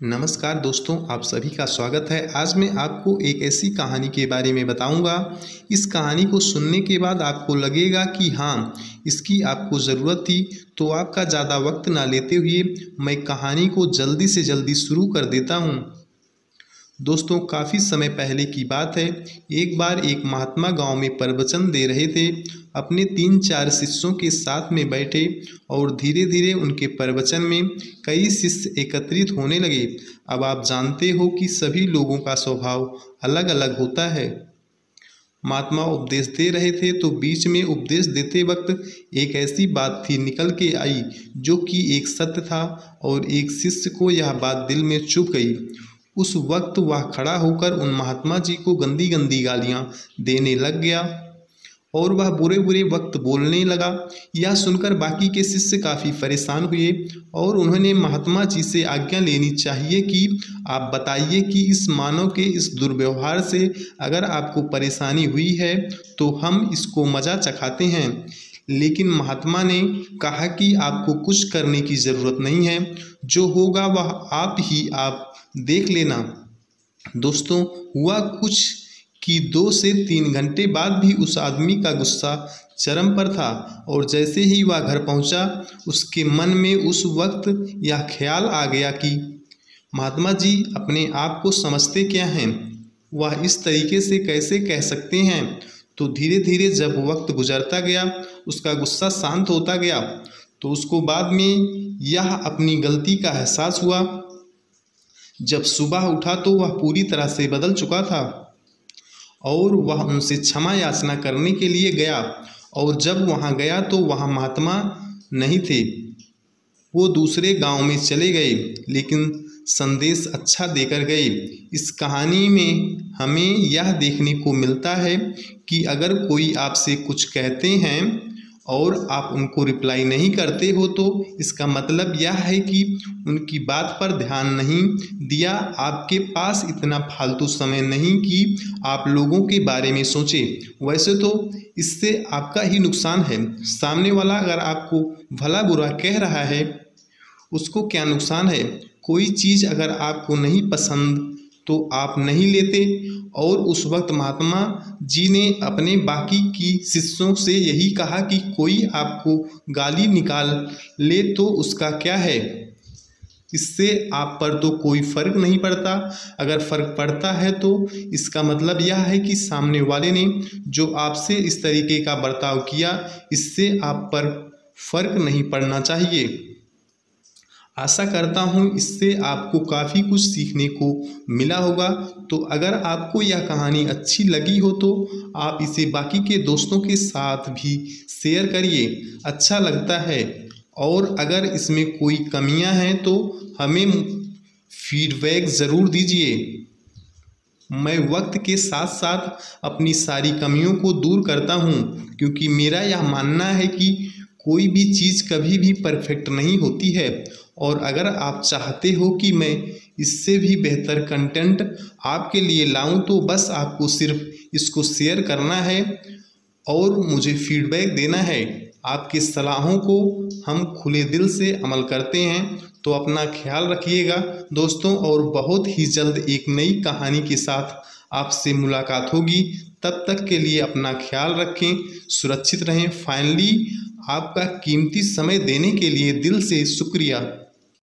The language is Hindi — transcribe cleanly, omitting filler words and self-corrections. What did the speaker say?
नमस्कार दोस्तों, आप सभी का स्वागत है। आज मैं आपको एक ऐसी कहानी के बारे में बताऊंगा। इस कहानी को सुनने के बाद आपको लगेगा कि हाँ, इसकी आपको ज़रूरत थी। तो आपका ज़्यादा वक्त ना लेते हुए मैं कहानी को जल्दी से जल्दी शुरू कर देता हूँ। दोस्तों, काफ़ी समय पहले की बात है। एक बार एक महात्मा गांव में प्रवचन दे रहे थे। अपने 3-4 शिष्यों के साथ में बैठे और धीरे धीरे उनके प्रवचन में कई शिष्य एकत्रित होने लगे। अब आप जानते हो कि सभी लोगों का स्वभाव अलग अलग होता है। महात्मा उपदेश दे रहे थे तो बीच में उपदेश देते वक्त एक ऐसी बात थी निकल के आई जो कि एक सत्य था, और एक शिष्य को यह बात दिल में चुभ गई। उस वक्त वह खड़ा होकर उन महात्मा जी को गंदी गंदी गालियां देने लग गया और वह बुरे बुरे वक्त बोलने लगा। यह सुनकर बाकी के शिष्य काफ़ी परेशान हुए और उन्होंने महात्मा जी से आज्ञा लेनी चाहिए कि आप बताइए कि इस मानव के इस दुर्व्यवहार से अगर आपको परेशानी हुई है तो हम इसको मज़ा चखाते हैं। लेकिन महात्मा ने कहा कि आपको कुछ करने की ज़रूरत नहीं है, जो होगा वह आप देख लेना। दोस्तों, हुआ कुछ कि 2 से 3 घंटे बाद भी उस आदमी का गुस्सा चरम पर था, और जैसे ही वह घर पहुंचा उसके मन में उस वक्त यह ख्याल आ गया कि महात्मा जी अपने आप को समझते क्या हैं, वह इस तरीके से कैसे कह सकते हैं। तो धीरे धीरे जब वक्त गुजरता गया, उसका गुस्सा शांत होता गया, तो उसको बाद में यह अपनी गलती का एहसास हुआ। जब सुबह उठा तो वह पूरी तरह से बदल चुका था और वह उनसे क्षमा याचना करने के लिए गया। और जब वहाँ गया तो वहाँ महात्मा नहीं थे, वो दूसरे गांव में चले गए, लेकिन संदेश अच्छा देकर गए। इस कहानी में हमें यह देखने को मिलता है कि अगर कोई आपसे कुछ कहते हैं और आप उनको रिप्लाई नहीं करते हो तो इसका मतलब यह है कि उनकी बात पर ध्यान नहीं दिया। आपके पास इतना फालतू समय नहीं कि आप लोगों के बारे में सोचें। वैसे तो इससे आपका ही नुकसान है। सामने वाला अगर आपको भला बुरा कह रहा है, उसको क्या नुकसान है। कोई चीज़ अगर आपको नहीं पसंद तो आप नहीं लेते। और उस वक्त महात्मा जी ने अपने बाकी की शिष्यों से यही कहा कि कोई आपको गाली निकाल ले तो उसका क्या है, इससे आप पर तो कोई फर्क नहीं पड़ता। अगर फर्क पड़ता है तो इसका मतलब यह है कि सामने वाले ने जो आपसे इस तरीके का बर्ताव किया, इससे आप पर फर्क नहीं पड़ना चाहिए। आशा करता हूँ इससे आपको काफ़ी कुछ सीखने को मिला होगा। तो अगर आपको यह कहानी अच्छी लगी हो तो आप इसे बाकी के दोस्तों के साथ भी शेयर करिए, अच्छा लगता है। और अगर इसमें कोई कमियां हैं तो हमें फीडबैक ज़रूर दीजिए। मैं वक्त के साथ साथ अपनी सारी कमियों को दूर करता हूँ, क्योंकि मेरा यह मानना है कि कोई भी चीज़ कभी भी परफेक्ट नहीं होती है। और अगर आप चाहते हो कि मैं इससे भी बेहतर कंटेंट आपके लिए लाऊं तो बस आपको सिर्फ इसको शेयर करना है और मुझे फीडबैक देना है। आपकी सलाहों को हम खुले दिल से अमल करते हैं। तो अपना ख्याल रखिएगा दोस्तों, और बहुत ही जल्द एक नई कहानी के साथ आपसे मुलाकात होगी। तब तक के लिए अपना ख्याल रखें, सुरक्षित रहें। फाइनली आपका कीमती समय देने के लिए दिल से शुक्रिया।